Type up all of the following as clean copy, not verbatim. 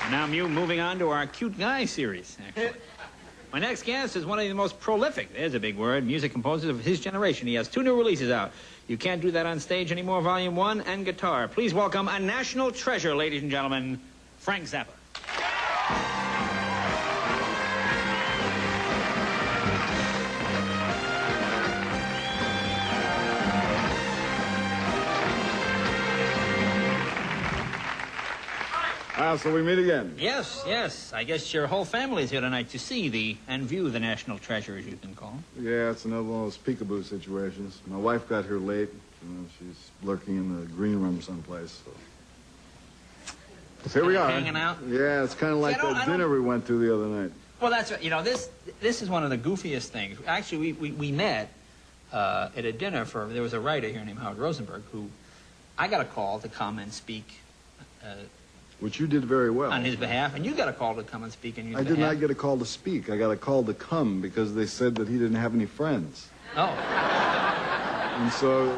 And now moving on to our Cute Guy series, actually. My next guest is one of the most prolific, there's a big word, music composers of his generation. He has 2 new releases out. You Can't Do That on Stage Anymore, Volume 1, and Guitar. Please welcome a national treasure, ladies and gentlemen, Frank Zappa. So we meet again. Yes, yes. I guess your whole family's here tonight to see and view the national treasure, as you can call them. Yeah, it's another one of those peekaboo situations. My wife got here late. She's lurking in the green room someplace. So here we are. Hanging out? Yeah, it's kind of like that dinner we went to the other night. Well, that's right. You know, this is one of the goofiest things. Actually, we met at a dinner for, there was a writer here named Howard Rosenberg who I got a call to come and speak. Which you did very well. On his behalf, and you got a call to come and speak on his behalf. I did not get a call to speak. I got a call to come because they said that he didn't have any friends. Oh. And so,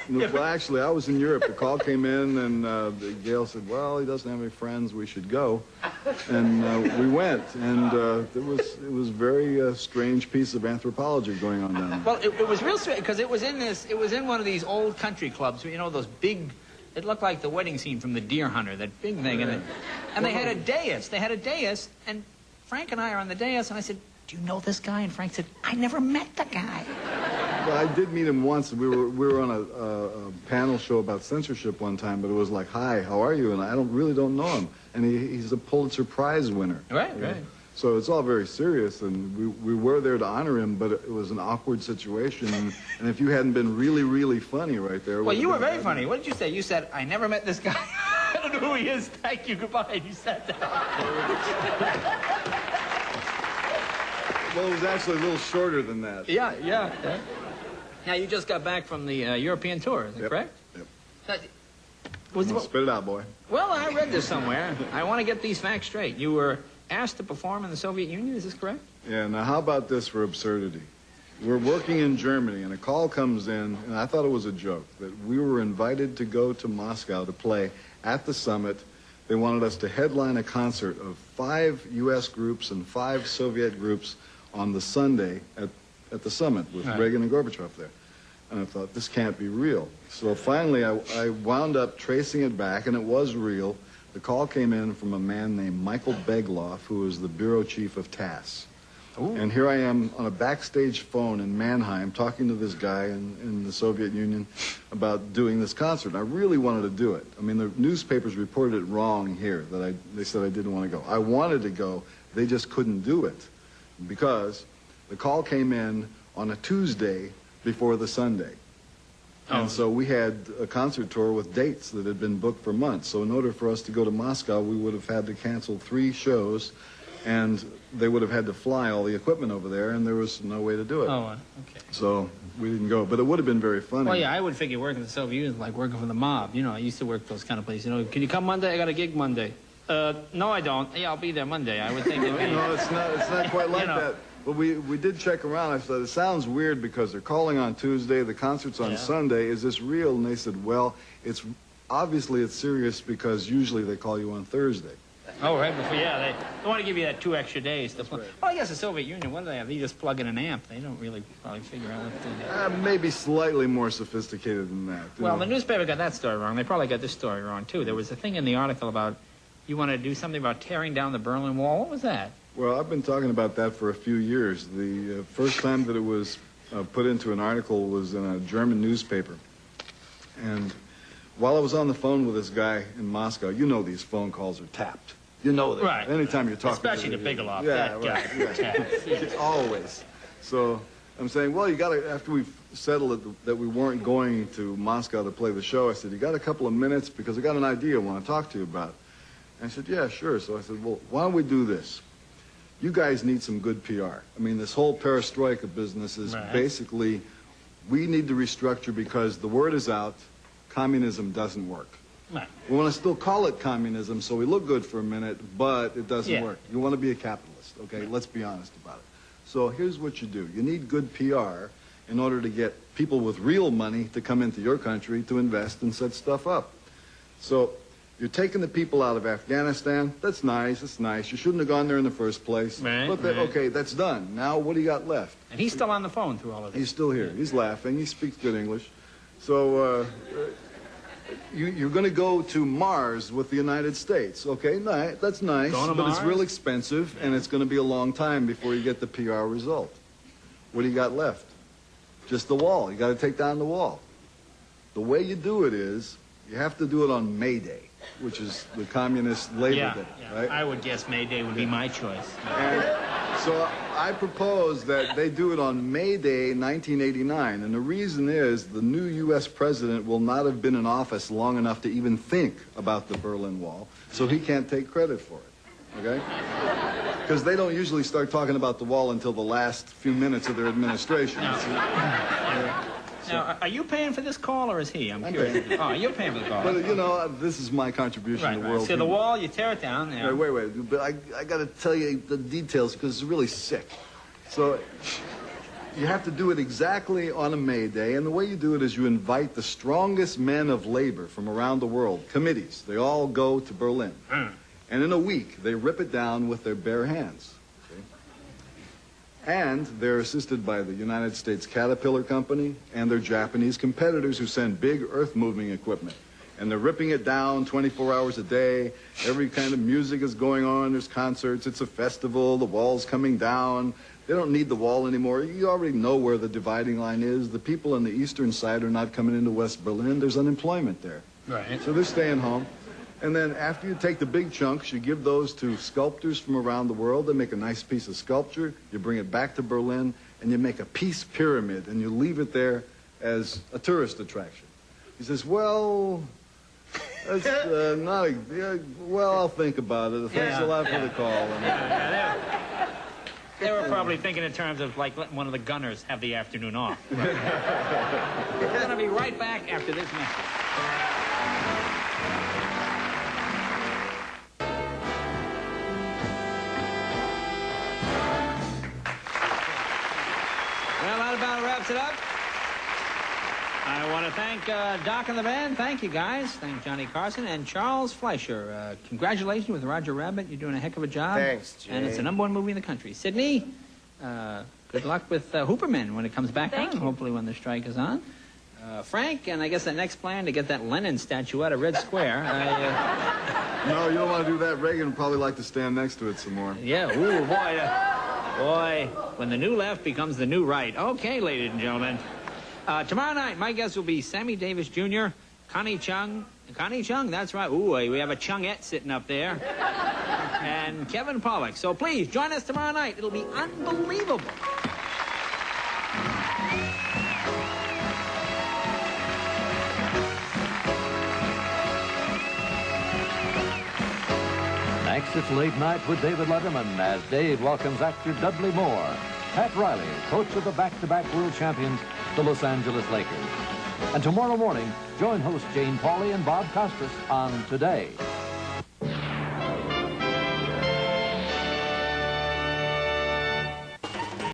well, actually, I was in Europe. The call came in, and Gail said, well, he doesn't have any friends. We should go. And we went, and it was very strange piece of anthropology going on down there. Well, it was real strange, because it was in one of these old country clubs, you know, those big... It looked like the wedding scene from The Deer Hunter, that big thing. Yeah. And they had a dais. They had a dais, and Frank and I are on the dais, and I said, do you know this guy? And Frank said, I never met the guy. Well, I did meet him once. We were on a panel show about censorship one time, but it was like, hi, how are you? And I really don't know him. And he's a Pulitzer Prize winner. Right, right. So it's all very serious, and we were there to honor him, but it was an awkward situation, and if you hadn't been really, really funny right there... Well, you were very funny. What did you say? You said, I never met this guy. I don't know who he is. Thank you. Goodbye. And you said that. Well, it was actually a little shorter than that. Yeah, yeah. Now, you just got back from the European tour, is that correct? Yep. Spit it out, boy. Well, I read this somewhere. I want to get these facts straight. You were asked to perform in the Soviet Union, is this correct? Yeah, now how about this for absurdity? We're working in Germany, and a call comes in, and I thought it was a joke, that we were invited to go to Moscow to play at the summit. They wanted us to headline a concert of 5 U.S. groups and 5 Soviet groups on the Sunday at the summit with Reagan and Gorbachev there. And I thought, this can't be real. So finally, I wound up tracing it back, and it was real. The call came in from a man named Michael Begloff, who was the bureau chief of TASS. Ooh. And here I am on a backstage phone in Mannheim talking to this guy in the Soviet Union about doing this concert. I really wanted to do it. I mean, the newspapers reported it wrong here, that they said I didn't want to go. I wanted to go. They just couldn't do it because the call came in on a Tuesday before the Sunday. And so we had a concert tour with dates that had been booked for months. So in order for us to go to Moscow, we would have had to cancel 3 shows, and they would have had to fly all the equipment over there, and there was no way to do it. Oh, okay. So we didn't go, but it would have been very funny. Well, yeah, I would figure working in the Soviet Union is like working for the mob. You know, I used to work those kind of places. You know, can you come Monday? I got a gig Monday. No, I don't. Yeah, I'll be there Monday. I would think it'd be... No, it's not quite like that. But we did check around. I said, it sounds weird because they're calling on Tuesday, the concert's on Sunday. Is this real? And they said, well, obviously it's serious because usually they call you on Thursday. Oh, right before, yeah. They want to give you that 2 extra days to play. Right. Well, I guess the Soviet Union, what do they have? They just plug in an amp. They don't really probably figure out what to do. Maybe slightly more sophisticated than that. Well, the newspaper got that story wrong. They probably got this story wrong, too. There was a thing in the article about you want to do something about tearing down the Berlin Wall. What was that? Well, I've been talking about that for a few years. The first time that it was put into an article was in a German newspaper. And while I was on the phone with this guy in Moscow, you know these phone calls are tapped. You know that. Right. Anytime you're talking especially to Bigelow. Yeah, right. Yeah. Always. So I'm saying, well, you got to, after we've settled it, that we weren't going to Moscow to play the show, I said, you got a couple of minutes because I got an idea I want to talk to you about. And I said, yeah, sure. So I said, well, why don't we do this? You guys need some good PR. I mean, this whole perestroika business is basically, we need to restructure because the word is out, communism doesn't work. Right. We want to still call it communism so we look good for a minute, but it doesn't work. You want to be a capitalist, okay? Let's be honest about it. So here's what you do. You need good PR in order to get people with real money to come into your country to invest and set stuff up. So You're taking the people out of Afghanistan. That's nice. That's nice. You shouldn't have gone there in the first place. Right, But okay, that's done. Now, what do you got left? And he's still on the phone through all of this. He's still here. He's laughing. He speaks good English. So you're going to go to Mars with the United States. Okay, that's nice. Going to but it's Mars? real expensive, and it's going to be a long time before you get the PR result. What do you got left? Just the wall. You got to take down the wall. The way you do it is you have to do it on May Day, which is the communist Labor Day, right? I would guess May Day would be my choice. And so I propose that they do it on May Day, 1989. And the reason is the new U.S. president will not have been in office long enough to even think about the Berlin Wall, so he can't take credit for it, okay? Because they don't usually start talking about the wall until the last few minutes of their administration. Now, are you paying for this call, or is he? I'm curious. paying. Oh, you're paying for the call. But, you know, this is my contribution to world So the peace. wall, you tear it down. Yeah. Wait. But I got to tell you the details because it's really sick. So you have to do it exactly on a May Day, and the way you do it is you invite the strongest men of labor from around the world, committees. They all go to Berlin. And in a week, they rip it down with their bare hands. Okay? And they're assisted by the United States Caterpillar Company and their Japanese competitors who send big earth-moving equipment. And they're ripping it down 24 hours a day. Every kind of music is going on. There's concerts. It's a festival. The wall's coming down. They don't need the wall anymore. You already know where the dividing line is. The people on the eastern side are not coming into West Berlin. There's unemployment there. Right. So they're staying home. And then after you take the big chunks, you give those to sculptors from around the world. They make a nice piece of sculpture. You bring it back to Berlin, and you make a peace pyramid, and you leave it there as a tourist attraction. He says, well, that's not a... Yeah, well, I'll think about it. Thanks a lot for the call. They were probably thinking in terms of, like, letting one of the gunners have the afternoon off. We're going to be right back after this message. Well, that about wraps it up. I want to thank Doc and the band. Thank you, guys. Thank Johnny Carson and Charles Fleischer. Congratulations with Roger Rabbit. You're doing a heck of a job. Thanks, Jay. And it's the #1 movie in the country. Sydney, good luck with Hooperman when it comes back on, hopefully when the strike is on. Frank, and I guess that next plan to get that Lenin statue out of Red Square. No, you don't want to do that. Reagan would probably like to stand next to it some more. Yeah, ooh, boy. Boy, when the new left becomes the new right. Okay, ladies and gentlemen. Tomorrow night, my guest will be Sammy Davis Jr., Connie Chung. Connie Chung, that's right. Ooh, we have a Chungette sitting up there. And Kevin Pollak. So please, join us tomorrow night. It'll be unbelievable. Next, it's Late Night with David Letterman as Dave welcomes actor Dudley Moore. Pat Riley, coach of the back-to-back world champions, the Los Angeles Lakers. And tomorrow morning, join host Jane Pauley and Bob Costas on Today.